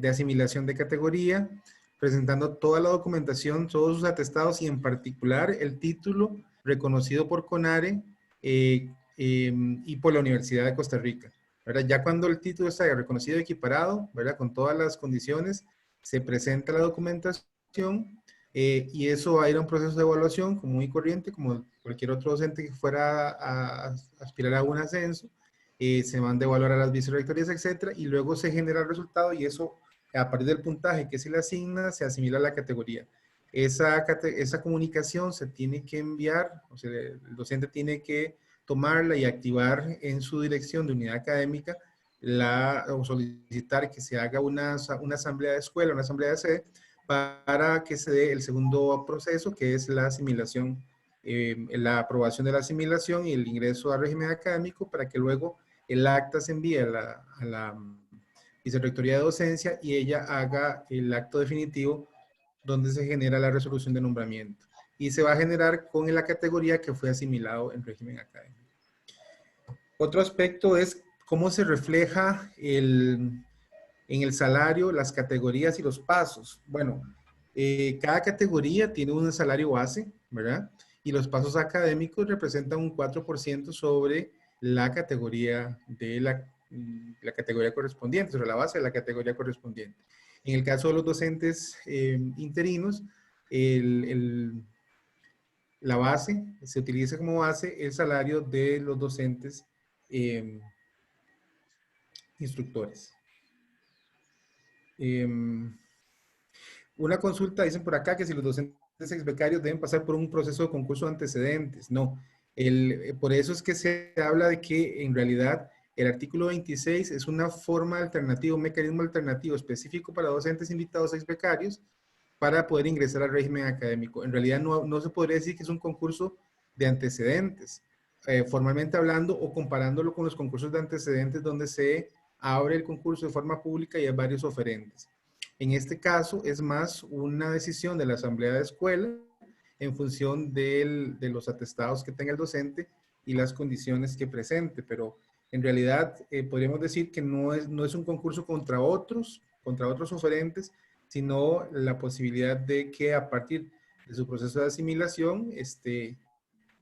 asimilación de categoría, presentando toda la documentación, todos sus atestados y en particular el título reconocido por CONARE y por la Universidad de Costa Rica, ¿verdad? Ya cuando el título está reconocido y equiparado, ¿verdad?, con todas las condiciones, se presenta la documentación y eso va a ir a un proceso de evaluación común y corriente, como cualquier otro docente que fuera a aspirar a un ascenso. Se manda a evaluar a las vicerrectorías, etcétera, y luego se genera el resultado y eso, a partir del puntaje que se le asigna, se asimila a la categoría. Esa comunicación se tiene que enviar, o sea, el docente tiene que tomarla y activar en su dirección de unidad académica o solicitar que se haga una asamblea de escuela, una asamblea de sede, para que se dé el segundo proceso, que es la asimilación, la aprobación de la asimilación y el ingreso al régimen académico, para que luego el acta se envíe a la Vicerrectoría de Docencia y ella haga el acto definitivo donde se genera la resolución de nombramiento. Y se va a generar con la categoría que fue asimilado en régimen académico. Otro aspecto es cómo se refleja en el salario las categorías y los pasos. Bueno, cada categoría tiene un salario base, ¿verdad? Y los pasos académicos representan un 4% sobre la categoría de la categoría correspondiente, sobre la base de la categoría correspondiente. En el caso de los docentes interinos, la base, se utiliza como base el salario de los docentes instructores. Una consulta, dicen por acá que si los docentes exbecarios deben pasar por un proceso de concurso de antecedentes. No, por eso es que se habla de que en realidad el artículo 26 es una forma alternativa, un mecanismo alternativo específico para docentes invitados exbecarios para poder ingresar al régimen académico. En realidad no se podría decir que es un concurso de antecedentes, formalmente hablando o comparándolo con los concursos de antecedentes donde se abre el concurso de forma pública y hay varios oferentes. En este caso es más una decisión de la asamblea de escuela en función de los atestados que tenga el docente y las condiciones que presente, pero en realidad podríamos decir que no es un concurso contra otros oferentes, sino la posibilidad de que a partir de su proceso de asimilación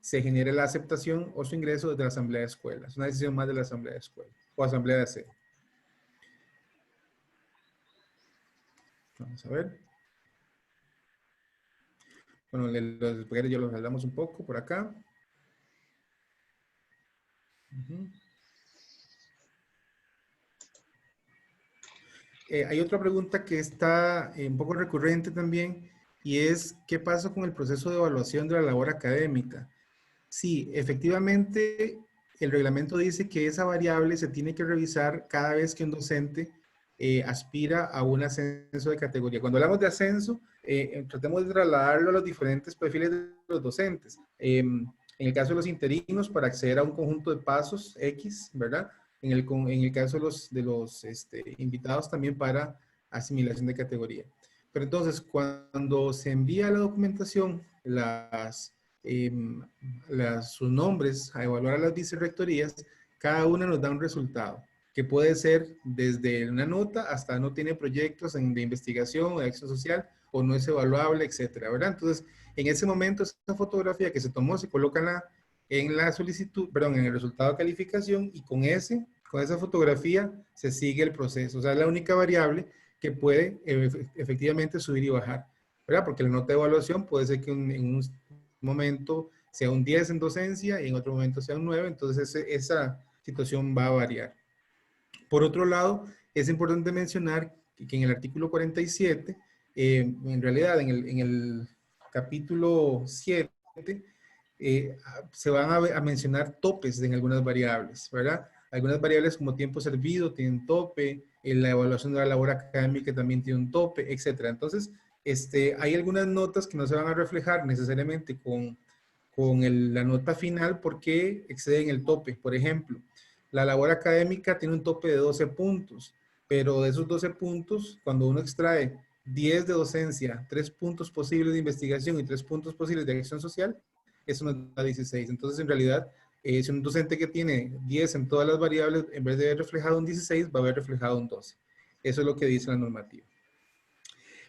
se genere la aceptación o su ingreso desde la asamblea de escuela. Es una decisión más de la asamblea de escuela o asamblea de sede. Vamos a ver. Bueno, los exbecarios ya los hablamos un poco por acá. Hay otra pregunta que está un poco recurrente también, y es, ¿qué pasa con el proceso de evaluación de la labor académica? Sí, efectivamente, el reglamento dice que esa variable se tiene que revisar cada vez que un docente aspira a un ascenso de categoría. Cuando hablamos de ascenso, tratemos de trasladarlo a los diferentes perfiles de los docentes. En el caso de los interinos, para acceder a un conjunto de pasos X, ¿verdad? En el caso de los invitados también para asimilación de categoría. Pero entonces, cuando se envía la documentación, sus nombres a evaluar a las vicerrectorías, cada una nos da un resultado, que puede ser desde una nota hasta no tiene proyectos de investigación o de acción social, o no es evaluable, etcétera, ¿verdad? Entonces, en ese momento, esa fotografía que se tomó se coloca en la solicitud, perdón, en el resultado de calificación, y con esa fotografía se sigue el proceso. O sea, es la única variable que puede efectivamente subir y bajar. ¿verdad? Porque la nota de evaluación puede ser que en un momento sea un 10 en docencia y en otro momento sea un 9, entonces esa situación va a variar. Por otro lado, es importante mencionar que en el artículo 47, en realidad en el capítulo 7, se van a mencionar topes en algunas variables, ¿verdad? Algunas variables como tiempo servido tienen tope, la evaluación de la labor académica también tiene un tope, etcétera. Entonces, hay algunas notas que no se van a reflejar necesariamente con la nota final porque exceden el tope. Por ejemplo, la labor académica tiene un tope de 12 puntos, pero de esos 12 puntos, cuando uno extrae 10 de docencia, 3 puntos posibles de investigación y 3 puntos posibles de acción social, eso nos da 16. Entonces, en realidad, si un docente que tiene 10 en todas las variables, en vez de haber reflejado un 16, va a haber reflejado un 12. Eso es lo que dice la normativa.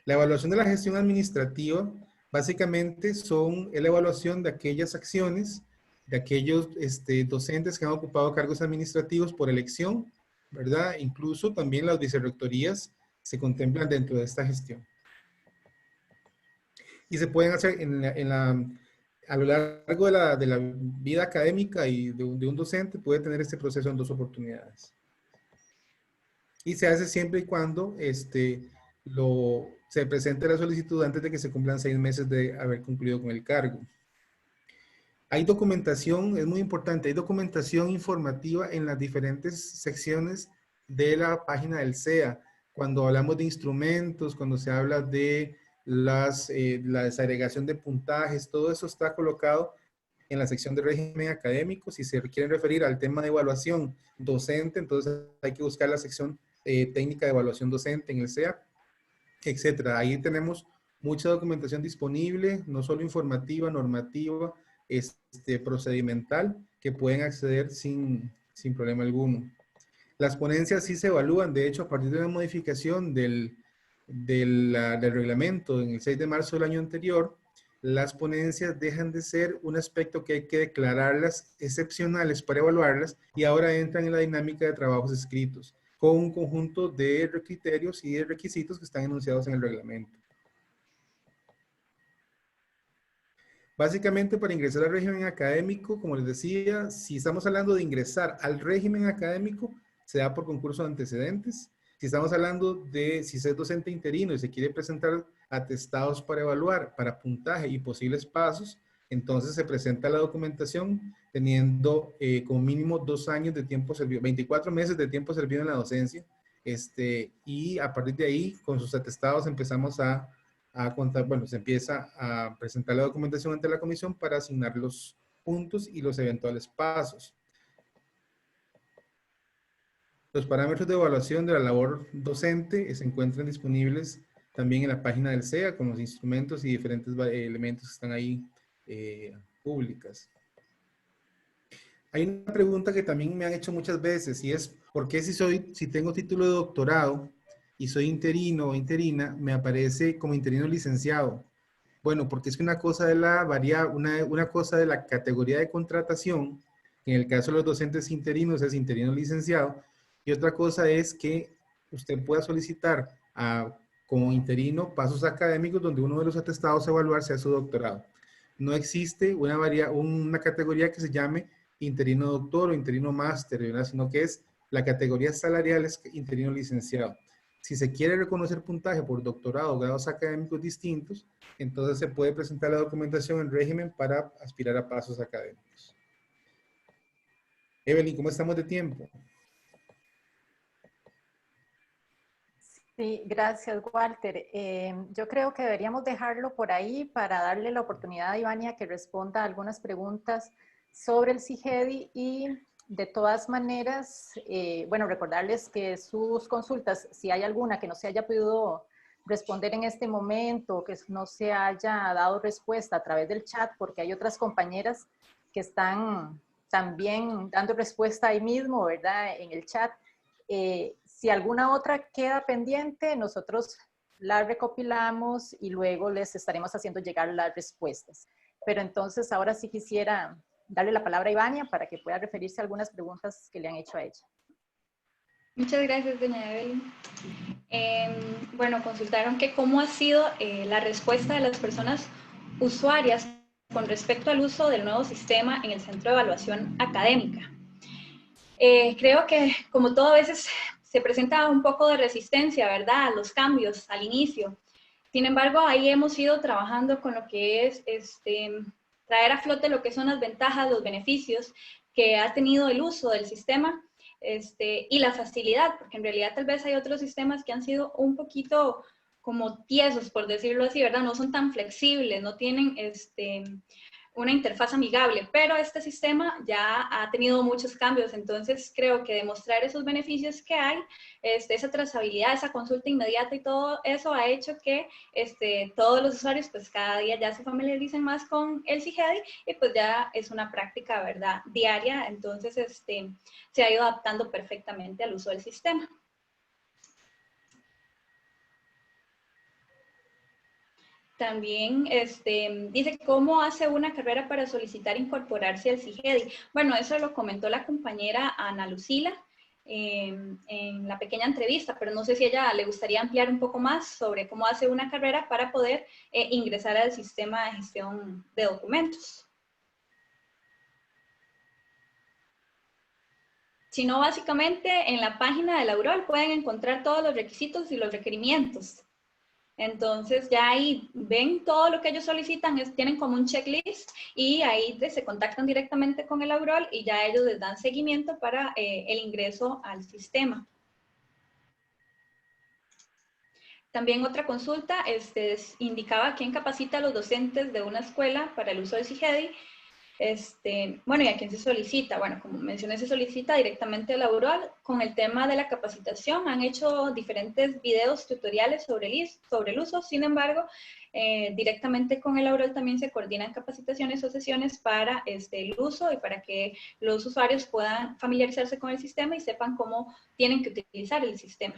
La evaluación de la gestión administrativa, básicamente es la evaluación de aquellas acciones, de aquellos docentes que han ocupado cargos administrativos por elección, ¿verdad? Incluso también las vicerrectorías se contemplan dentro de esta gestión. Y se pueden hacer a lo largo de la vida académica y de un docente, puede tener este proceso en 2 oportunidades. Y se hace siempre y cuando se presente la solicitud antes de que se cumplan 6 meses de haber concluido con el cargo. Hay documentación, es muy importante, hay documentación informativa en las diferentes secciones de la página del CEA. Cuando hablamos de instrumentos, cuando se habla de la desagregación de puntajes, todo eso está colocado en la sección de régimen académico. Si se quieren referir al tema de evaluación docente, entonces hay que buscar la sección técnica de evaluación docente en el CEA, etcétera. Ahí tenemos mucha documentación disponible, no solo informativa, normativa, procedimental, que pueden acceder sin problema alguno. Las ponencias sí se evalúan, de hecho, a partir de la modificación del reglamento en el 6 de marzo del año anterior, las ponencias dejan de ser un aspecto que hay que declararlas excepcionales para evaluarlas y ahora entran en la dinámica de trabajos escritos con un conjunto de criterios y de requisitos que están enunciados en el reglamento. Básicamente, para ingresar al régimen académico, como les decía, si estamos hablando de ingresar al régimen académico, se da por concurso de antecedentes. Si estamos hablando de si es docente interino y se quiere presentar atestados para evaluar, para puntaje y posibles pasos, entonces se presenta la documentación teniendo como mínimo 2 años de tiempo servido, 24 meses de tiempo servido en la docencia, y a partir de ahí, con sus atestados empezamos a contar, bueno, se empieza a presentar la documentación ante la comisión para asignar los puntos y los eventuales pasos. Los parámetros de evaluación de la labor docente se encuentran disponibles también en la página del CEA con los instrumentos y diferentes elementos que están ahí públicas. Hay una pregunta que también me han hecho muchas veces y es, ¿por qué si tengo título de doctorado y soy interino o interina, me aparece como interino licenciado? Bueno, porque es que una cosa de una cosa de la categoría de contratación, en el caso de los docentes interinos es interino licenciado, y otra cosa es que usted pueda solicitar como interino pasos académicos donde uno de los atestados a evaluar sea su doctorado. No existe una categoría que se llame interino doctor o interino máster, ¿verdad? Sino que es la categoría salarial es interino licenciado. Si se quiere reconocer puntaje por doctorado o grados académicos distintos, entonces se puede presentar la documentación en régimen para aspirar a pasos académicos. Evelyn, ¿cómo estamos de tiempo? Sí, gracias, Walter. Yo creo que deberíamos dejarlo por ahí para darle la oportunidad a Ivania que responda a algunas preguntas sobre el CIGEDI y de todas maneras, bueno, recordarles que sus consultas, si hay alguna que no se haya podido responder en este momento, que no se haya dado respuesta a través del chat, porque hay otras compañeras que están también dando respuesta ahí mismo, ¿verdad? En el chat. Si alguna otra queda pendiente, nosotros la recopilamos y luego les estaremos haciendo llegar las respuestas. Pero entonces ahora sí quisiera darle la palabra a Ivania para que pueda referirse a algunas preguntas que le han hecho a ella. Muchas gracias, doña Evelyn. Bueno, consultaron que cómo ha sido la respuesta de las personas usuarias con respecto al uso del nuevo sistema en el Centro de Evaluación Académica. Creo que, como todo, a veces se presenta un poco de resistencia, ¿verdad?, a los cambios al inicio. Sin embargo, ahí hemos ido trabajando con lo que es traer a flote lo que son las ventajas, los beneficios que ha tenido el uso del sistema y la facilidad, porque en realidad tal vez hay otros sistemas que han sido un poquito como tiesos, por decirlo así, ¿verdad? No son tan flexibles, no tienen una interfaz amigable, pero este sistema ya ha tenido muchos cambios, entonces creo que demostrar esos beneficios que hay, esa trazabilidad, esa consulta inmediata y todo eso ha hecho que todos los usuarios pues cada día ya se familiaricen más con el CIGEDI y pues ya es una práctica, ¿verdad?, diaria, entonces se ha ido adaptando perfectamente al uso del sistema. También dice, ¿cómo hace una carrera para solicitar incorporarse al CIGEDI? Bueno, eso lo comentó la compañera Ana Lucila en la pequeña entrevista, pero no sé si a ella le gustaría ampliar un poco más sobre cómo hace una carrera para poder ingresar al sistema de gestión de documentos. Si no, básicamente en la página de la UROL pueden encontrar todos los requisitos y los requerimientos. Entonces ya ahí ven todo lo que ellos solicitan, tienen como un checklist y ahí se contactan directamente con el AUROL y ya ellos les dan seguimiento para el ingreso al sistema. También otra consulta indicaba quién capacita a los docentes de una escuela para el uso del CIGEDI. Bueno, ¿y a quién se solicita? Bueno, como mencioné, se solicita directamente a la UROL. Con el tema de la capacitación han hecho diferentes videos tutoriales sobre el uso, sin embargo, directamente con el UROL también se coordinan capacitaciones o sesiones para el uso y para que los usuarios puedan familiarizarse con el sistema y sepan cómo tienen que utilizar el sistema.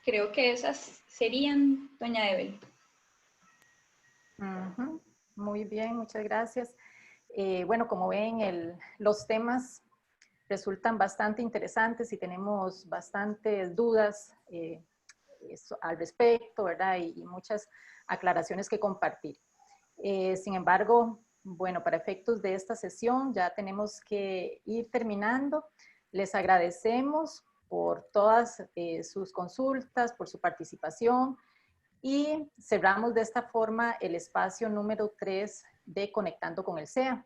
Creo que esas serían, doña Evelyn. Muy bien, muchas gracias. Bueno, como ven, los temas resultan bastante interesantes y tenemos bastantes dudas al respecto, ¿verdad? Y muchas aclaraciones que compartir. Sin embargo, bueno, para efectos de esta sesión ya tenemos que ir terminando. Les agradecemos por todas sus consultas, por su participación y cerramos de esta forma el espacio número 3 de Conectando con el SEA.